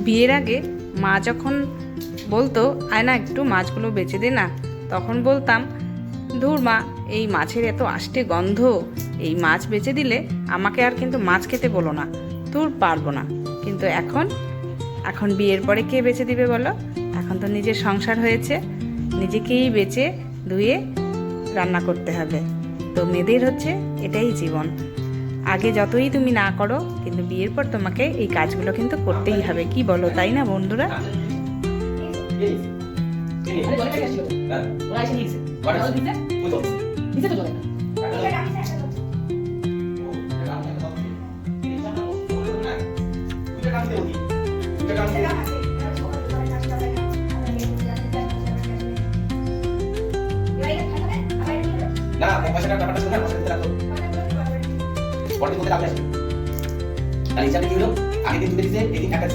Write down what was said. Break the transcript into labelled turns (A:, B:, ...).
A: বিয়ের আগে মা যখন বলতো আয় না একটু মাছগুলো বেচে দে না, তখন বলতাম ধুর মা, এই মাছের এত আষ্টে গন্ধ, এই মাছ বেচে দিলে আমাকে আর কিন্তু মাছ খেতে বলো না, তোর পারবো না। কিন্তু এখন বিয়ের পরে কে বেচে দিবে বলো? এখন তো নিজের সংসার হয়েছে, নিজেকেই বেচে ধুয়ে রান্না করতে হবে। তো মেয়েদের হচ্ছে এটাই জীবন। আগে যতই তুমি না করো, কিন্তু বিয়ের পর তোমাকে এই কাজগুলো কিন্তু করতেই হবে। কি বলো, তাই না বন্ধুরা?
B: না পয়সাটা ব্যাপারটা শুনে পয়সা রাখো পরে কোথায় কামে আসবে তাহলে হিসাবে কি হলো? আগে দিন দিতে দিতে এদিন একটা